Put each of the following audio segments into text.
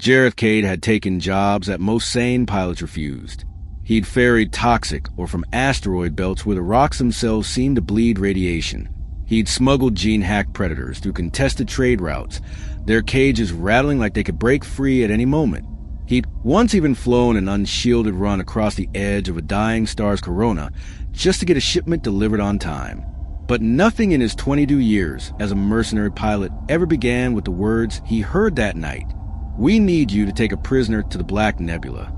Jareth Cade had taken jobs that most sane pilots refused. He'd ferried toxic or from asteroid belts where the rocks themselves seemed to bleed radiation. He'd smuggled gene-hacked predators through contested trade routes, their cages rattling like they could break free at any moment. He'd once even flown an unshielded run across the edge of a dying star's corona just to get a shipment delivered on time. But nothing in his 22 years as a mercenary pilot ever began with the words he heard that night: "We need you to take a prisoner to the Black Nebula."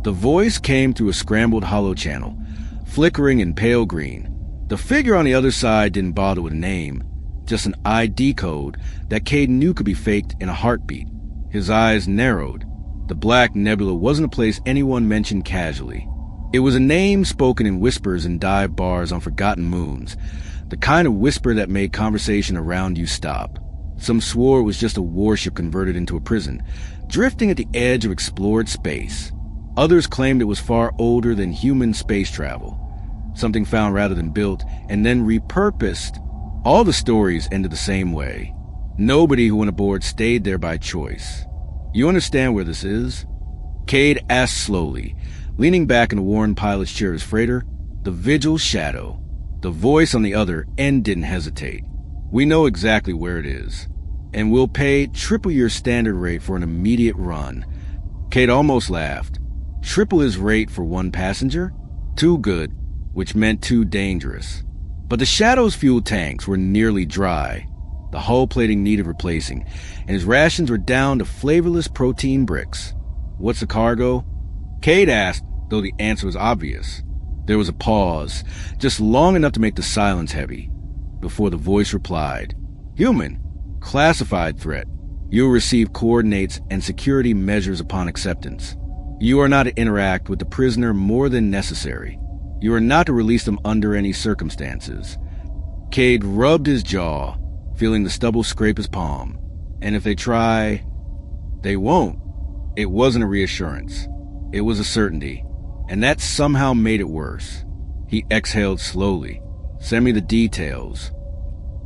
The voice came through a scrambled hollow channel, flickering in pale green. The figure on the other side didn't bother with a name, just an ID code that Cade knew could be faked in a heartbeat. His eyes narrowed. The Black Nebula wasn't a place anyone mentioned casually. It was a name spoken in whispers in dive bars on forgotten moons, the kind of whisper that made conversation around you stop. Some swore it was just a warship converted into a prison, drifting at the edge of explored space. Others claimed it was far older than human space travel, something found rather than built and then repurposed. All the stories ended the same way. Nobody who went aboard stayed there by choice. "You understand where this is?" Cade asked slowly, leaning back in the worn pilot's chair of his freighter. "The Vigil's shadow." The voice on the other end didn't hesitate. "We know exactly where it is, and we'll pay triple your standard rate for an immediate run." Cade almost laughed. Triple his rate for one passenger? Too good, which meant too dangerous. But the Shadow's fuel tanks were nearly dry. The hull plating needed replacing, and his rations were down to flavorless protein bricks. "What's the cargo?" Cade asked, though the answer was obvious. There was a pause, just long enough to make the silence heavy, before the voice replied. "Human. Classified threat. You will receive coordinates and security measures upon acceptance. You are not to interact with the prisoner more than necessary. You are not to release them under any circumstances." Cade rubbed his jaw, feeling the stubble scrape his palm. "And if they try, they won't." It wasn't a reassurance. It was a certainty, and that somehow made it worse. He exhaled slowly. "Send me the details."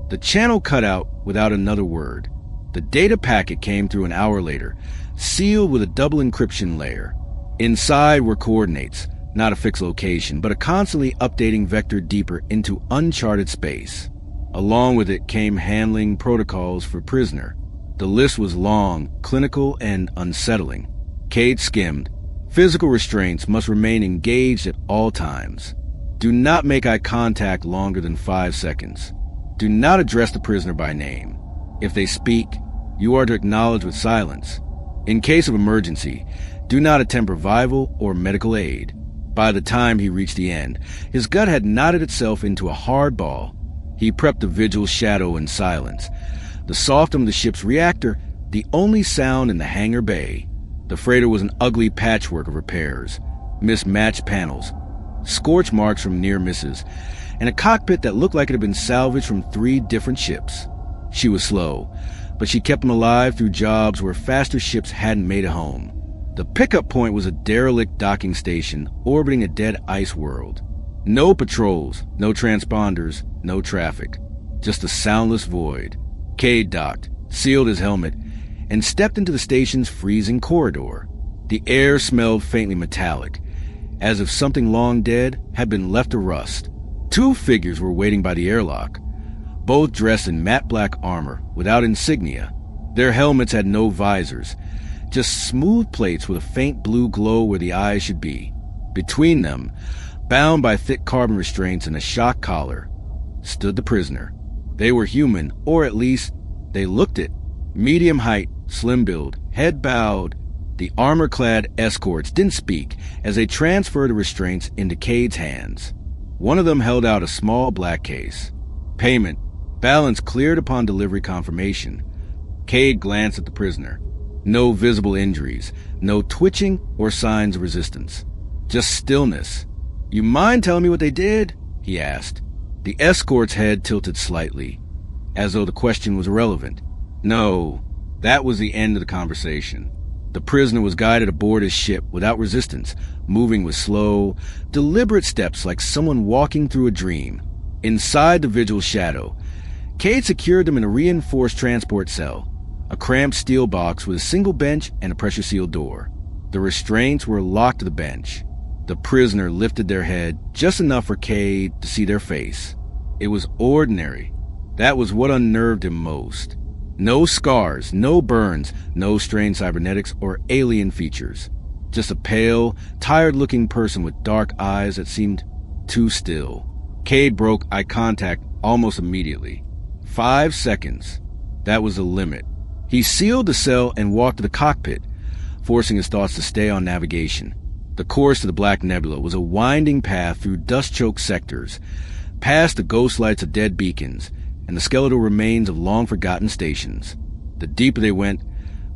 The channel cut out without another word. The data packet came through an hour later, sealed with a double encryption layer. Inside were coordinates, not a fixed location, but a constantly updating vector deeper into uncharted space. Along with it came handling protocols for prisoner. The list was long, clinical, and unsettling. Cade skimmed. Physical restraints must remain engaged at all times. Do not make eye contact longer than 5 seconds. Do not address the prisoner by name. If they speak, you are to acknowledge with silence. In case of emergency, do not attempt revival or medical aid. By the time he reached the end, his gut had knotted itself into a hard ball. He prepped the Vigil's shadow in silence. The soft of the ship's reactor, the only sound in the hangar bay. The freighter was an ugly patchwork of repairs, mismatched panels, scorch marks from near misses, and a cockpit that looked like it had been salvaged from 3 different ships. She was slow, but she kept them alive through jobs where faster ships hadn't made a home. The pickup point was a derelict docking station orbiting a dead ice world. No patrols, no transponders, no traffic. Just a soundless void. Cade docked, sealed his helmet, and stepped into the station's freezing corridor. The air smelled faintly metallic, as if something long dead had been left to rust. 2 figures were waiting by the airlock, both dressed in matte black armor without insignia. Their helmets had no visors, just smooth plates with a faint blue glow where the eyes should be. Between them, bound by thick carbon restraints and a shock collar, stood the prisoner. They were human, or at least, they looked it. Medium height, slim build, head bowed. The armor-clad escorts didn't speak as they transferred the restraints into Cade's hands. One of them held out a small black case. Payment. Balance cleared upon delivery confirmation. Cade glanced at the prisoner. No visible injuries, no twitching or signs of resistance. Just stillness. "You mind telling me what they did?" he asked. The escort's head tilted slightly, as though the question was irrelevant. No, that was the end of the conversation. The prisoner was guided aboard his ship without resistance, moving with slow, deliberate steps like someone walking through a dream. Inside the Vigil's shadow, Cade secured them in a reinforced transport cell, A cramped steel box with a single bench and a pressure-sealed door. The restraints were locked to the bench. The prisoner lifted their head just enough for Cade to see their face. It was ordinary. That was what unnerved him most. No scars, no burns, no strained cybernetics or alien features. Just a pale, tired-looking person with dark eyes that seemed too still. Cade broke eye contact almost immediately. 5 seconds. That was the limit. He sealed the cell and walked to the cockpit, forcing his thoughts to stay on navigation. The course to the Black Nebula was a winding path through dust-choked sectors, past the ghost lights of dead beacons and the skeletal remains of long-forgotten stations. The deeper they went,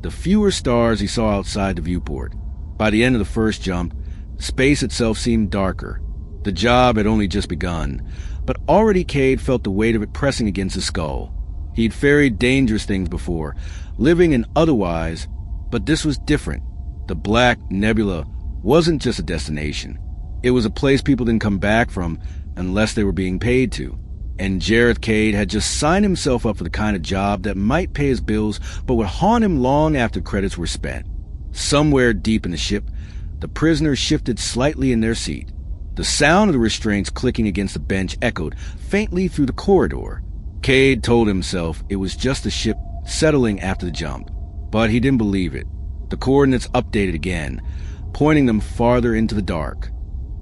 the fewer stars he saw outside the viewport. By the end of the first jump, space itself seemed darker. The job had only just begun, but already Cade felt the weight of it pressing against his skull. He'd ferried dangerous things before, living and otherwise, but this was different. The Black Nebula wasn't just a destination. It was a place people didn't come back from unless they were being paid to. And Jareth Cade had just signed himself up for the kind of job that might pay his bills but would haunt him long after credits were spent. Somewhere deep in the ship, the prisoners shifted slightly in their seat. The sound of the restraints clicking against the bench echoed faintly through the corridor. Cade told himself it was just the ship settling after the jump, but he didn't believe it. The coordinates updated again, pointing them farther into the dark.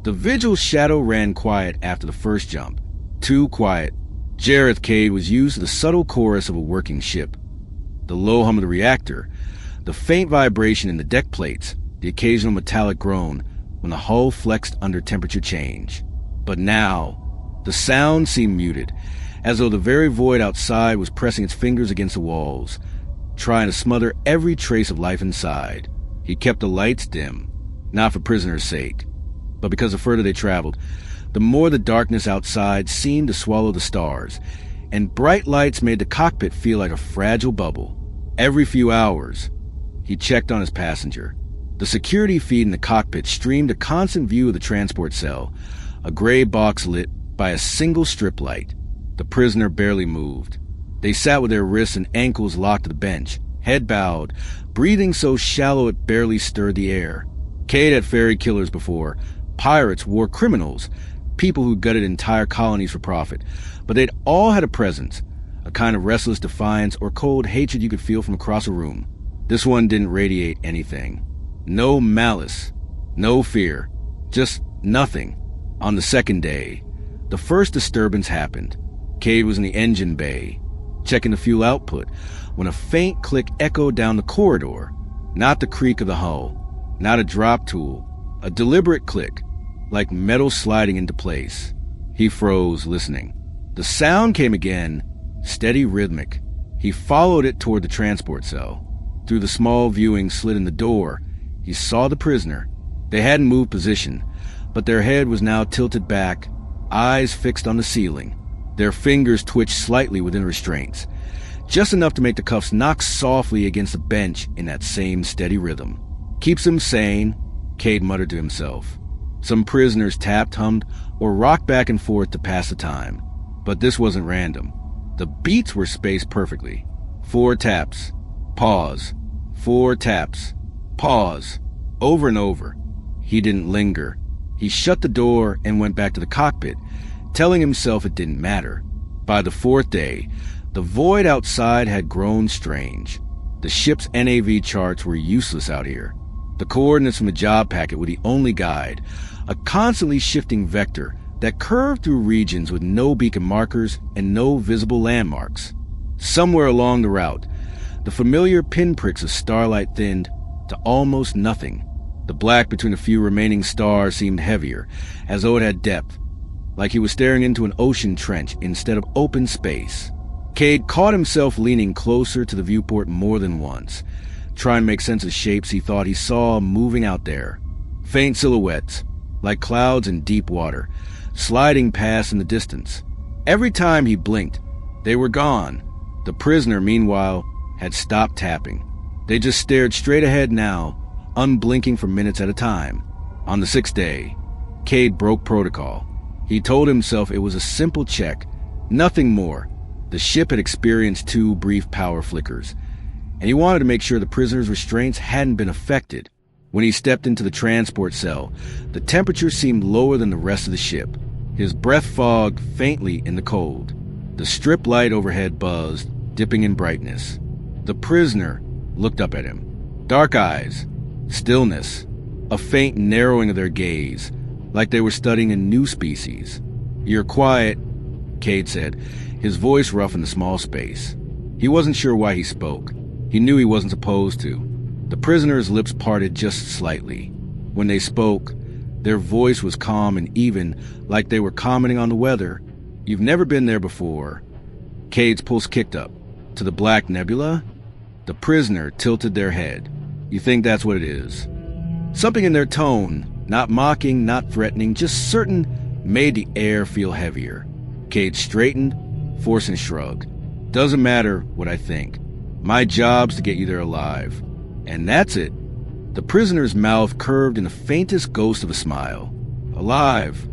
The Vigil's shadow ran quiet after the first jump. Too quiet. Jareth Cade was used to the subtle chorus of a working ship. The low hum of the reactor, the faint vibration in the deck plates, the occasional metallic groan when the hull flexed under temperature change. But now, the sound seemed muted, as though the very void outside was pressing its fingers against the walls, trying to smother every trace of life inside. He kept the lights dim, not for prisoners' sake, but because the further they traveled, the more the darkness outside seemed to swallow the stars, and bright lights made the cockpit feel like a fragile bubble. Every few hours, he checked on his passenger. The security feed in the cockpit streamed a constant view of the transport cell, a gray box lit by a single strip light. The prisoner barely moved. They sat with their wrists and ankles locked to the bench, head bowed, breathing so shallow it barely stirred the air. Cade had ferried killers before, pirates, war criminals, people who gutted entire colonies for profit, but they'd all had a presence, a kind of restless defiance or cold hatred you could feel from across a room. This one didn't radiate anything. No malice, no fear, just nothing. On the second day, the first disturbance happened. Cade was in the engine bay, checking the fuel output, when a faint click echoed down the corridor. Not the creak of the hull, not a drop tool, a deliberate click, like metal sliding into place. He froze, listening. The sound came again, steady, rhythmic. He followed it toward the transport cell. Through the small viewing slit in the door, he saw the prisoner. They hadn't moved position, but their head was now tilted back, eyes fixed on the ceiling. Their fingers twitched slightly within restraints, just enough to make the cuffs knock softly against the bench in that same steady rhythm. Keeps him sane, Cade muttered to himself. Some prisoners tapped, hummed, or rocked back and forth to pass the time. But this wasn't random. The beats were spaced perfectly. 4 taps. Pause. 4 taps. Pause. Over and over. He didn't linger. He shut the door and went back to the cockpit, telling himself it didn't matter. By the 4th day, the void outside had grown strange. The ship's NAV charts were useless out here. The coordinates from the job packet were the only guide, a constantly shifting vector that curved through regions with no beacon markers and no visible landmarks. Somewhere along the route, the familiar pinpricks of starlight thinned to almost nothing. The black between a few remaining stars seemed heavier, as though it had depth, like he was staring into an ocean trench instead of open space. Cade caught himself leaning closer to the viewport more than once, trying to make sense of shapes he thought he saw moving out there. Faint silhouettes, like clouds in deep water, sliding past in the distance. Every time he blinked, they were gone. The prisoner, meanwhile, had stopped tapping. They just stared straight ahead now, unblinking for minutes at a time. On the 6th day, Cade broke protocol. He told himself it was a simple check, nothing more. The ship had experienced 2 brief power flickers, and he wanted to make sure the prisoner's restraints hadn't been affected. When he stepped into the transport cell, the temperature seemed lower than the rest of the ship. His breath fogged faintly in the cold. The strip light overhead buzzed, dipping in brightness. The prisoner looked up at him. Dark eyes, stillness, a faint narrowing of their gaze, like they were studying a new species. "You're quiet," Cade said, his voice rough in the small space. He wasn't sure why he spoke. He knew he wasn't supposed to. The prisoner's lips parted just slightly. When they spoke, their voice was calm and even, like they were commenting on the weather. "You've never been there before." Cade's pulse kicked up. "To the Black Nebula?" The prisoner tilted their head. "You think that's what it is?" Something in their tone, not mocking, not threatening, just certain, made the air feel heavier. Cade straightened, forcing a shrug. "Doesn't matter what I think. My job's to get you there alive. And that's it." The prisoner's mouth curved in the faintest ghost of a smile. "Alive."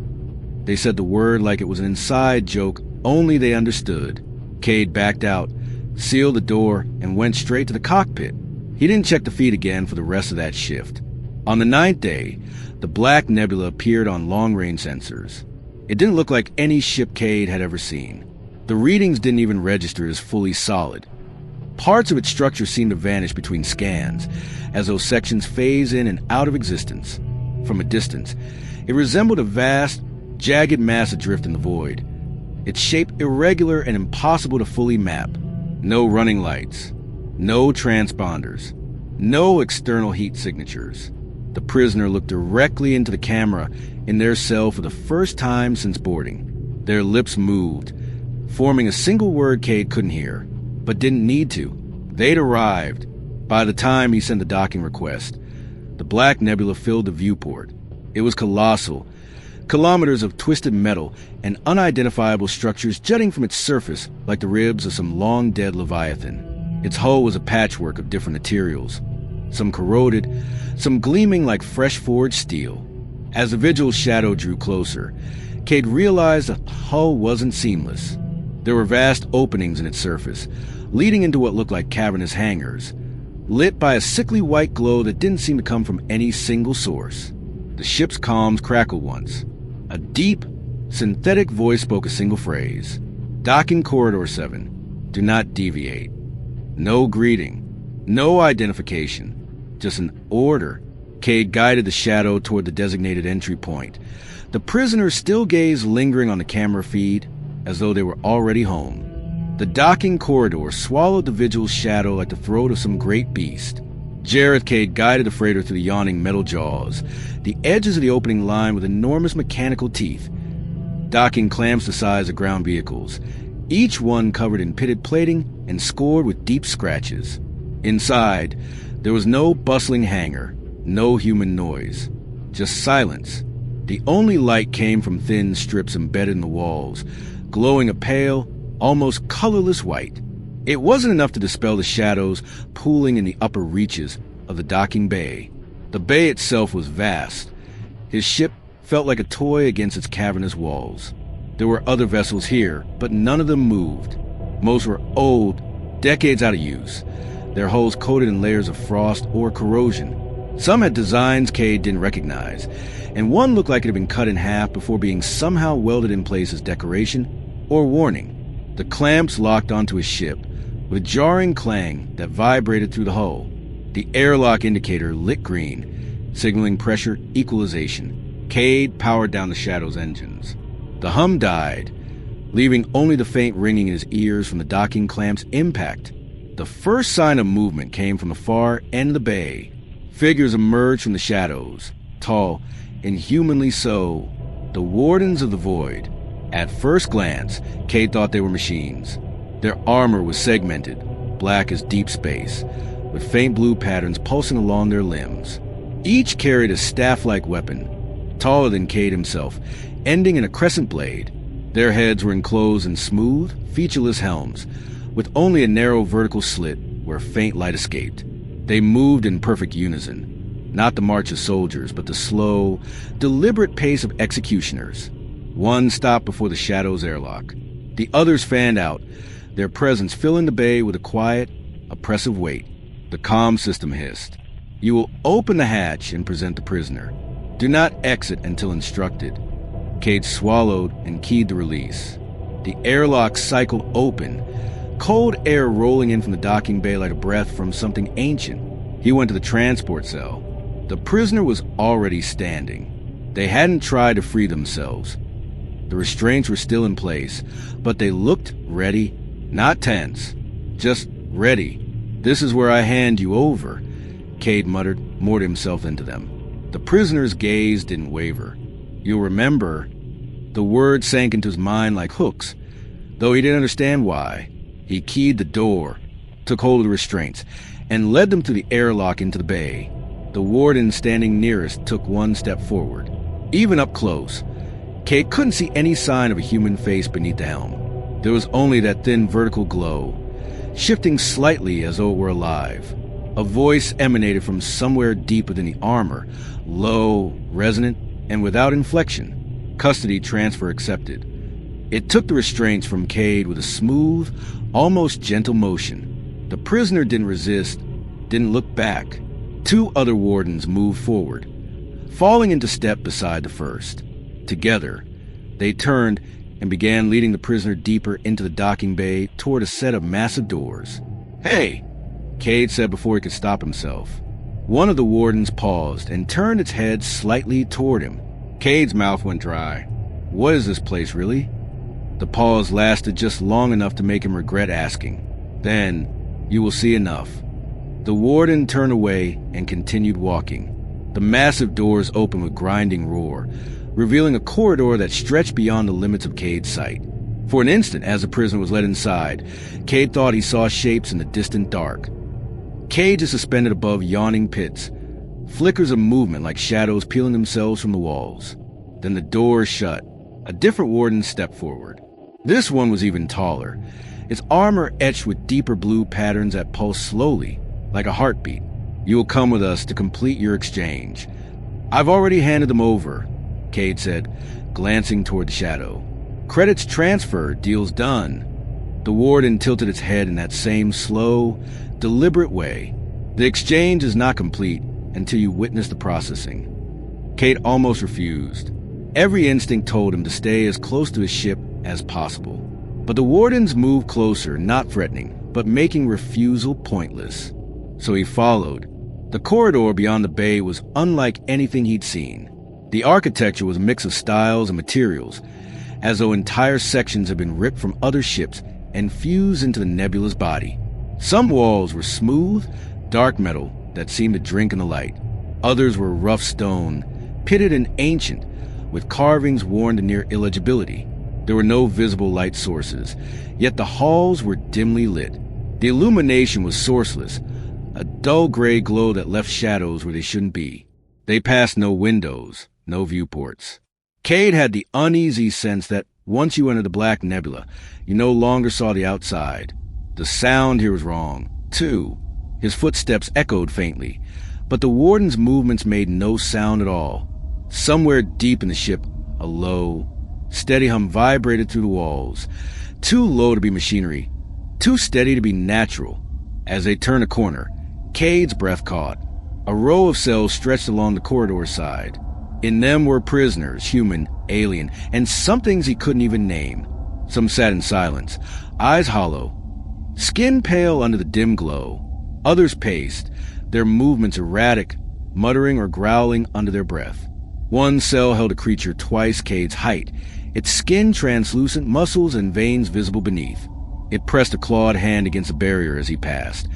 They said the word like it was an inside joke only they understood. Cade backed out, sealed the door, and went straight to the cockpit. He didn't check the feed again for the rest of that shift. On the 9th day, the Black Nebula appeared on long-range sensors. It didn't look like any ship Cade had ever seen. The readings didn't even register as fully solid. Parts of its structure seemed to vanish between scans, as those sections phase in and out of existence. From a distance, it resembled a vast, jagged mass adrift in the void, its shape irregular and impossible to fully map. No running lights, no transponders, no external heat signatures. The prisoner looked directly into the camera in their cell for the first time since boarding. Their lips moved, forming a single word Cade couldn't hear, but didn't need to. They'd arrived. By the time he sent the docking request, the Black Nebula filled the viewport. It was colossal, kilometers of twisted metal and unidentifiable structures jutting from its surface like the ribs of some long-dead leviathan. Its hull was a patchwork of different materials, some corroded, some gleaming like fresh-forged steel. As the vigil's shadow drew closer, Cade realized the hull wasn't seamless. There were vast openings in its surface, leading into what looked like cavernous hangars, lit by a sickly white glow that didn't seem to come from any single source. The ship's comms crackled once. A deep, synthetic voice spoke a single phrase. "Docking Corridor 7. Do not deviate." No greeting, no identification, just an order. Cade guided the shadow toward the designated entry point. The prisoners still gazed lingering on the camera feed, as though they were already home. The docking corridor swallowed the vigil's shadow like the throat of some great beast. Jareth Cade guided the freighter through the yawning metal jaws, the edges of the opening lined with enormous mechanical teeth. Docking clamps the size of ground vehicles, each one covered in pitted plating and scored with deep scratches. Inside, there was no bustling hangar, no human noise, just silence. The only light came from thin strips embedded in the walls, glowing a pale, almost colorless white. It wasn't enough to dispel the shadows pooling in the upper reaches of the docking bay. The bay itself was vast. His ship felt like a toy against its cavernous walls. There were other vessels here, but none of them moved. Most were old, decades out of use, their hulls coated in layers of frost or corrosion. Some had designs Cade didn't recognize, and one looked like it had been cut in half before being somehow welded in place as decoration or warning. The clamps locked onto his ship, with a jarring clang that vibrated through the hull. The airlock indicator lit green, signaling pressure equalization. Cade powered down the Shadow's engines. The hum died, leaving only the faint ringing in his ears from the docking clamp's impact. The first sign of movement came from the far end of the bay. Figures emerged from the shadows, tall, inhumanly so, the Wardens of the Void. At first glance, Cade thought they were machines. Their armor was segmented, black as deep space, with faint blue patterns pulsing along their limbs. Each carried a staff-like weapon, taller than Cade himself, ending in a crescent blade. Their heads were enclosed in smooth, featureless helms, with only a narrow vertical slit where faint light escaped. They moved in perfect unison, not the march of soldiers, but the slow, deliberate pace of executioners. One stopped before the Shadow's airlock. The others fanned out, their presence filling the bay with a quiet, oppressive weight. The comm system hissed. "You will open the hatch and present the prisoner. Do not exit until instructed." Cade swallowed and keyed the release. The airlock cycled open, cold air rolling in from the docking bay like a breath from something ancient. He went to the transport cell. The prisoner was already standing. They hadn't tried to free themselves. The restraints were still in place, but they looked ready, not tense, just ready. "This is where I hand you over," Cade muttered more to himself than to them. The prisoner's gaze didn't waver. "You'll remember." The words sank into his mind like hooks, though he didn't understand why. He keyed the door, took hold of the restraints, and led them through the airlock into the bay. The warden standing nearest took one step forward. Even up close, Cade couldn't see any sign of a human face beneath the helm. There was only that thin vertical glow, shifting slightly as though it were alive. A voice emanated from somewhere deep within the armor, low, resonant, and without inflection. "Custody transfer accepted." It took the restraints from Cade with a smooth, almost gentle motion. The prisoner didn't resist, didn't look back. Two other wardens moved forward, falling into step beside the first. Together, they turned and began leading the prisoner deeper into the docking bay toward a set of massive doors. "Hey!" Cade said before he could stop himself. One of the wardens paused and turned its head slightly toward him. Cade's mouth went dry. "What is this place, really?" The pause lasted just long enough to make him regret asking. Then, "You will see enough." The warden turned away and continued walking. The massive doors opened with grinding roar, revealing a corridor that stretched beyond the limits of Cade's sight. For an instant, as the prisoner was led inside, Cade thought he saw shapes in the distant dark. Cages suspended above yawning pits, flickers of movement like shadows peeling themselves from the walls. Then the doors shut. A different warden stepped forward. This one was even taller, its armor etched with deeper blue patterns that pulsed slowly, like a heartbeat. "You will come with us to complete your exchange." "I've already handed them over," Cade said, glancing toward the shadow. "Credits transferred, deal's done." The warden tilted its head in that same slow, deliberate way. "The exchange is not complete until you witness the processing." Cade almost refused. Every instinct told him to stay as close to his ship as possible. But the wardens moved closer, not threatening, but making refusal pointless. So he followed. The corridor beyond the bay was unlike anything he'd seen. The architecture was a mix of styles and materials, as though entire sections had been ripped from other ships and fused into the nebula's body. Some walls were smooth, dark metal that seemed to drink in the light. Others were rough stone, pitted and ancient, with carvings worn to near illegibility. There were no visible light sources, yet the halls were dimly lit. The illumination was sourceless, a dull gray glow that left shadows where they shouldn't be. They passed no windows, no viewports. Cade had the uneasy sense that once you entered the Black Nebula, you no longer saw the outside. The sound here was wrong, too. His footsteps echoed faintly, but the warden's movements made no sound at all. Somewhere deep in the ship, a low, steady hum vibrated through the walls, too low to be machinery, too steady to be natural. As they turned a corner, Cade's breath caught. A row of cells stretched along the corridor side. In them were prisoners, human, alien, and some things he couldn't even name. Some sat in silence, eyes hollow, skin pale under the dim glow. Others paced, their movements erratic, muttering or growling under their breath. One cell held a creature twice Cade's height, its skin translucent, muscles and veins visible beneath. It pressed a clawed hand against a barrier as he passed,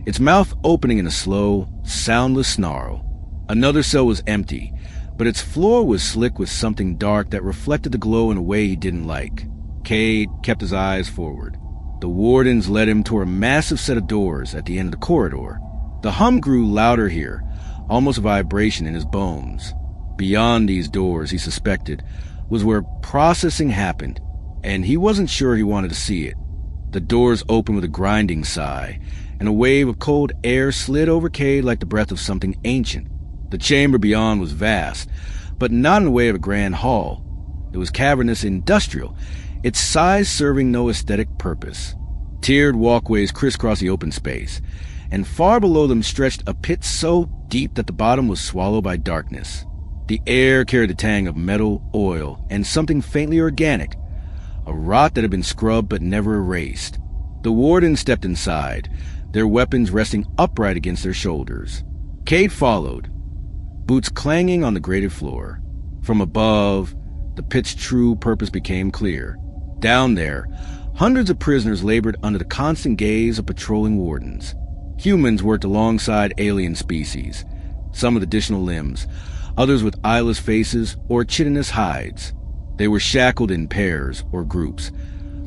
its mouth opening in a slow, soundless snarl. Another cell was empty, but its floor was slick with something dark that reflected the glow in a way he didn't like. Cade kept his eyes forward. The wardens led him toward a massive set of doors at the end of the corridor. The hum grew louder here, almost a vibration in his bones. Beyond these doors, he suspected, was where processing happened, and he wasn't sure he wanted to see it. The doors opened with a grinding sigh, and a wave of cold air slid over Cade like the breath of something ancient. The chamber beyond was vast, but not in the way of a grand hall. It was cavernous industrial, its size serving no aesthetic purpose. Tiered walkways crisscrossed the open space, and far below them stretched a pit so deep that the bottom was swallowed by darkness. The air carried the tang of metal, oil, and something faintly organic, a rot that had been scrubbed but never erased. The wardens stepped inside, their weapons resting upright against their shoulders. Cade followed, boots clanging on the grated floor. From above, the pit's true purpose became clear. Down there, hundreds of prisoners labored under the constant gaze of patrolling wardens. Humans worked alongside alien species, some with additional limbs, others with eyeless faces or chitinous hides. They were shackled in pairs or groups,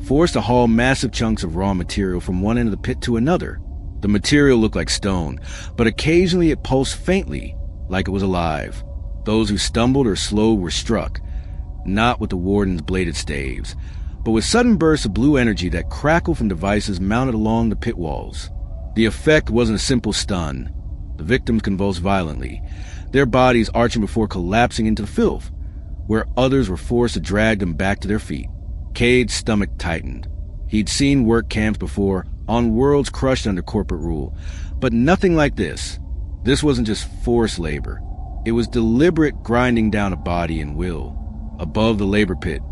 forced to haul massive chunks of raw material from one end of the pit to another. The material looked like stone, but occasionally it pulsed faintly, like it was alive. Those who stumbled or slowed were struck, not with the warden's bladed staves, but with sudden bursts of blue energy that crackled from devices mounted along the pit walls. The effect wasn't a simple stun. The victims convulsed violently, their bodies arching before collapsing into the filth, where others were forced to drag them back to their feet. Cade's stomach tightened. He'd seen work camps before, on worlds crushed under corporate rule, but nothing like this. This wasn't just forced labor. It was deliberate grinding down of body and will. Above the labor pit,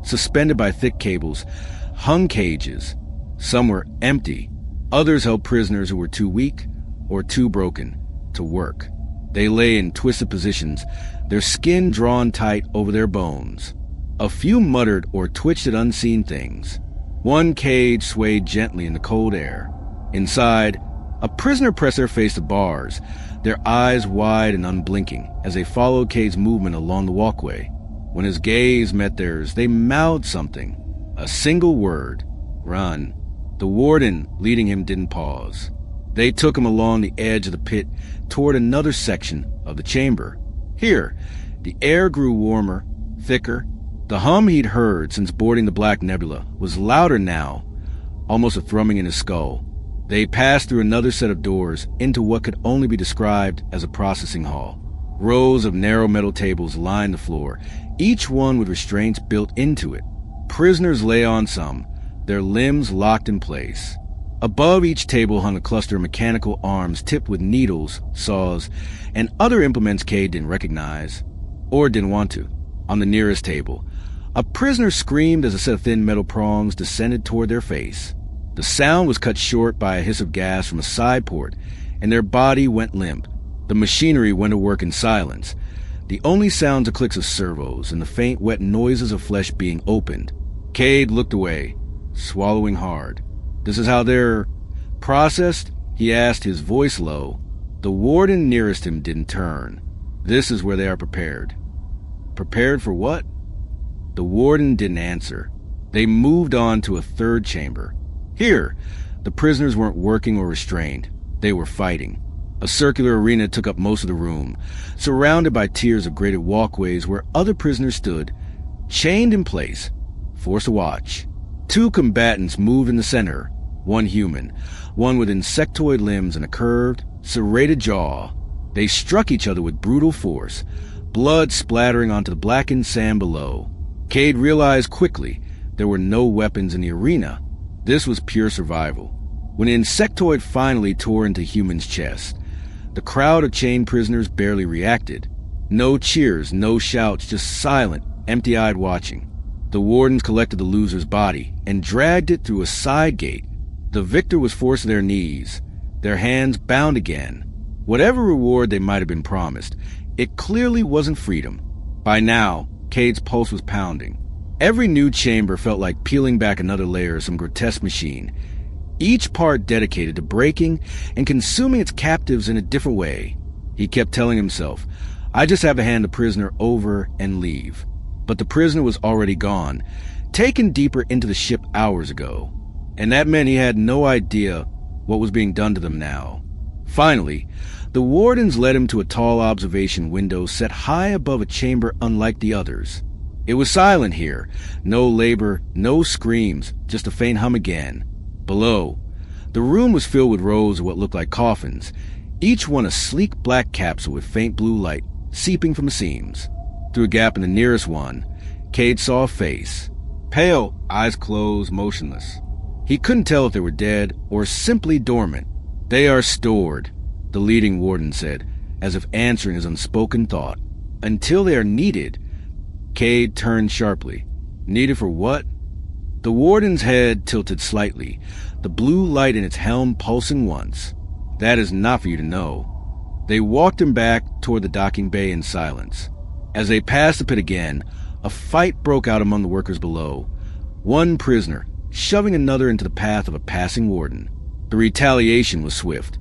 suspended by thick cables, hung cages. Some were empty. Others held prisoners who were too weak or too broken to work. They lay in twisted positions, their skin drawn tight over their bones. A few muttered or twitched at unseen things. One cage swayed gently in the cold air. Inside, a prisoner pressed their face to bars, their eyes wide and unblinking as they followed Cade's movement along the walkway. When his gaze met theirs, they mouthed something. A single word. Run. The warden leading him didn't pause. They took him along the edge of the pit toward another section of the chamber. Here, the air grew warmer, thicker. The hum he'd heard since boarding the Black Nebula was louder now, almost a thrumming in his skull. They passed through another set of doors into what could only be described as a processing hall. Rows of narrow metal tables lined the floor, each one with restraints built into it. Prisoners lay on some, their limbs locked in place. Above each table hung a cluster of mechanical arms tipped with needles, saws, and other implements Cade didn't recognize, or didn't want to. On the nearest table, a prisoner screamed as a set of thin metal prongs descended toward their face. The sound was cut short by a hiss of gas from a side port, and their body went limp. The machinery went to work in silence. The only sounds of clicks of servos and the faint, wet noises of flesh being opened. Cade looked away, swallowing hard. This is how they're processed? He asked, his voice low. The warden nearest him didn't turn. This is where they are prepared. Prepared for what? The warden didn't answer. They moved on to a third chamber. Here, the prisoners weren't working or restrained. They were fighting. A circular arena took up most of the room, surrounded by tiers of graded walkways where other prisoners stood, chained in place, forced to watch. Two combatants moved in the center, one human, one with insectoid limbs and a curved, serrated jaw. They struck each other with brutal force, blood splattering onto the blackened sand below. Cade realized quickly there were no weapons in the arena. This was pure survival. When the insectoid finally tore into human's chest, the crowd of chained prisoners barely reacted. No cheers, no shouts, just silent, empty-eyed watching. The wardens collected the loser's body and dragged it through a side gate. The victor was forced to their knees, their hands bound again. Whatever reward they might have been promised, it clearly wasn't freedom. By now, Cade's pulse was pounding. Every new chamber felt like peeling back another layer of some grotesque machine, each part dedicated to breaking and consuming its captives in a different way. He kept telling himself, I just have to hand the prisoner over and leave. But the prisoner was already gone, taken deeper into the ship hours ago. And that meant he had no idea what was being done to them now. Finally, the wardens led him to a tall observation window set high above a chamber unlike the others. It was silent here, no labor, no screams, just a faint hum again. Below, the room was filled with rows of what looked like coffins, each one a sleek black capsule with faint blue light seeping from the seams. Through a gap in the nearest one, Cade saw a face. Pale, eyes closed, motionless. He couldn't tell if they were dead or simply dormant. "They are stored," the leading warden said, as if answering his unspoken thought. "Until they are needed." Cade turned sharply. "Needed for what?" The warden's head tilted slightly, the blue light in its helm pulsing once. "That is not for you to know." They walked him back toward the docking bay in silence. As they passed the pit again, a fight broke out among the workers below. One prisoner shoving another into the path of a passing warden. The retaliation was swift.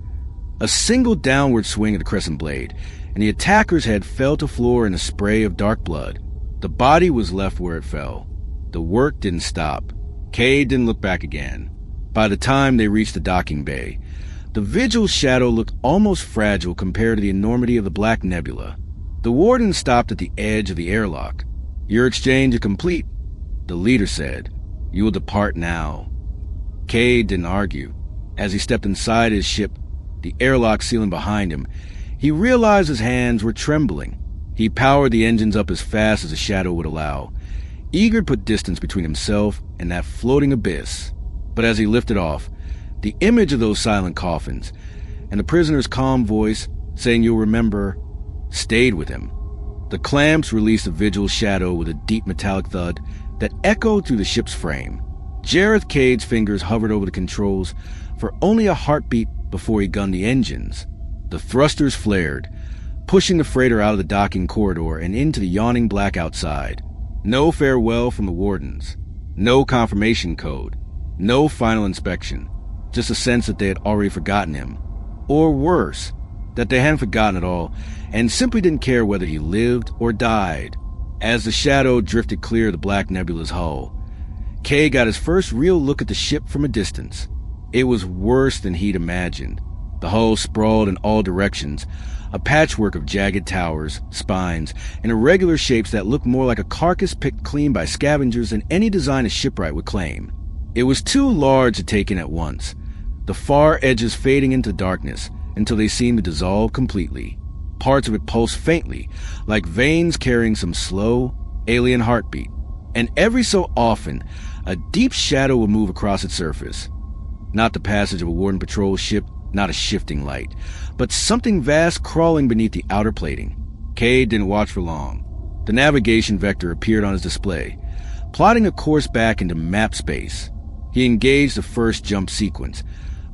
A single downward swing of the crescent blade, and the attacker's head fell to floor in a spray of dark blood. The body was left where it fell. The work didn't stop. Cade didn't look back again. By the time they reached the docking bay, the Vigil's shadow looked almost fragile compared to the enormity of the Black Nebula. The warden stopped at the edge of the airlock. "Your exchange is complete," the leader said. "You will depart now." Cade didn't argue. As he stepped inside his ship, the airlock sealing behind him, he realized his hands were trembling. He powered the engines up as fast as the shadow would allow, eager to put distance between himself and that floating abyss. But as he lifted off, the image of those silent coffins, and the prisoner's calm voice saying "you'll remember," stayed with him. The clamps released the Vigil's shadow with a deep metallic thud that echoed through the ship's frame. Jareth Cade's fingers hovered over the controls for only a heartbeat before he gunned the engines. The thrusters flared, pushing the freighter out of the docking corridor and into the yawning black outside. No farewell from the wardens. No confirmation code. No final inspection. Just a sense that they had already forgotten him. Or worse, that they hadn't forgotten at all and simply didn't care whether he lived or died. As the shadow drifted clear of the Black Nebula's hull, Kay got his first real look at the ship from a distance. It was worse than he'd imagined. The hull sprawled in all directions, a patchwork of jagged towers, spines, and irregular shapes that looked more like a carcass picked clean by scavengers than any design a shipwright would claim. It was too large to take in at once, the far edges fading into darkness until they seemed to dissolve completely. Parts of it pulsed faintly, like veins carrying some slow, alien heartbeat. And every so often, a deep shadow would move across its surface. Not the passage of a warden patrol ship, not a shifting light, but something vast crawling beneath the outer plating. Cade didn't watch for long. The navigation vector appeared on his display, plotting a course back into map space. He engaged the first jump sequence,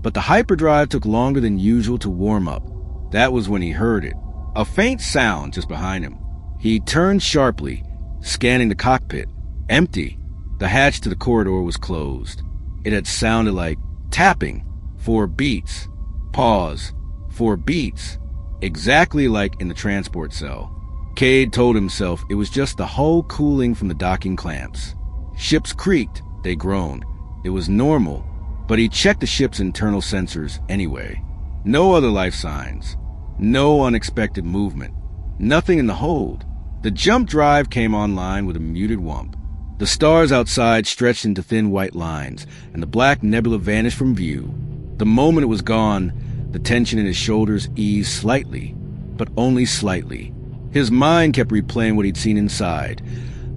but the hyperdrive took longer than usual to warm up. That was when he heard it, a faint sound just behind him. He turned sharply, scanning the cockpit. Empty. The hatch to the corridor was closed. It had sounded like tapping. 4 beats. Pause. 4 beats. Exactly like in the transport cell. Cade told himself it was just the hull cooling from the docking clamps. Ships creaked. They groaned. It was normal, but he checked the ship's internal sensors anyway. No other life signs. No unexpected movement. Nothing in the hold. The jump drive came online with a muted whump. The stars outside stretched into thin white lines, and the Black Nebula vanished from view. The moment it was gone, the tension in his shoulders eased slightly, but only slightly. His mind kept replaying what he'd seen inside.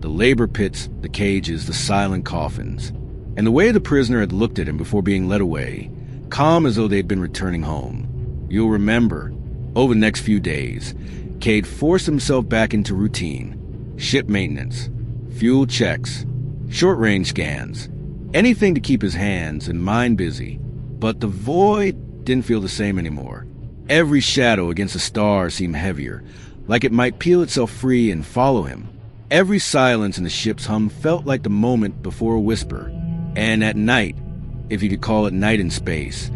The labor pits, the cages, the silent coffins. And the way the prisoner had looked at him before being led away, calm as though they'd been returning home. You'll remember. Over the next few days, Cade forced himself back into routine. Ship maintenance, fuel checks, short-range scans, anything to keep his hands and mind busy. But the void didn't feel the same anymore. Every shadow against the stars seemed heavier, like it might peel itself free and follow him. Every silence in the ship's hum felt like the moment before a whisper. And at night, if you could call it night in space,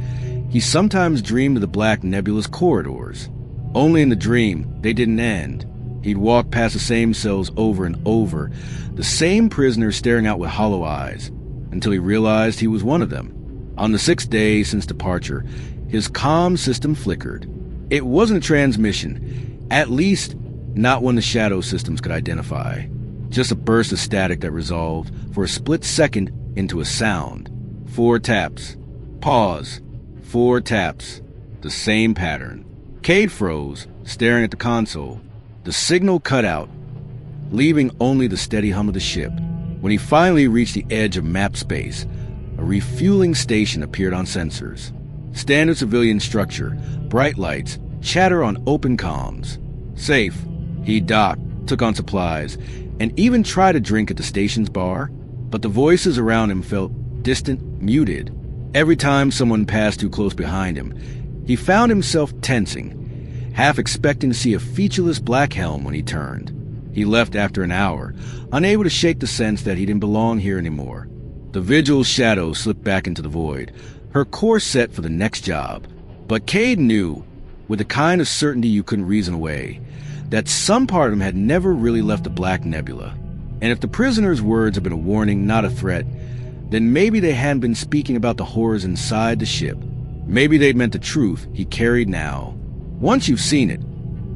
he sometimes dreamed of the Black Nebula's corridors. Only in the dream, they didn't end. He'd walk past the same cells over and over, the same prisoners staring out with hollow eyes, until he realized he was one of them. On the 6th day since departure, his comm system flickered. It wasn't a transmission, at least not one the shadow systems could identify. Just a burst of static that resolved for a split second into a sound. 4 taps. Pause. 4 taps. The same pattern. Cade froze, staring at the console. The signal cut out, leaving only the steady hum of the ship. When he finally reached the edge of map space, a refueling station appeared on sensors. Standard civilian structure, bright lights, chatter on open comms. Safe. He docked, took on supplies, and even tried a drink at the station's bar, but the voices around him felt distant, muted. Every time someone passed too close behind him, he found himself tensing, half expecting to see a featureless black helm when he turned. He left after an hour, unable to shake the sense that he didn't belong here anymore. The Vigil's shadow slipped back into the void, her course set for the next job. But Cade knew, with a kind of certainty you couldn't reason away, that some part of him had never really left the Black Nebula. And if the prisoner's words had been a warning, not a threat, then maybe they hadn't been speaking about the horrors inside the ship. Maybe they'd meant the truth he carried now. Once you've seen it,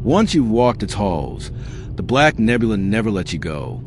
once you've walked its halls, the Black Nebula never lets you go.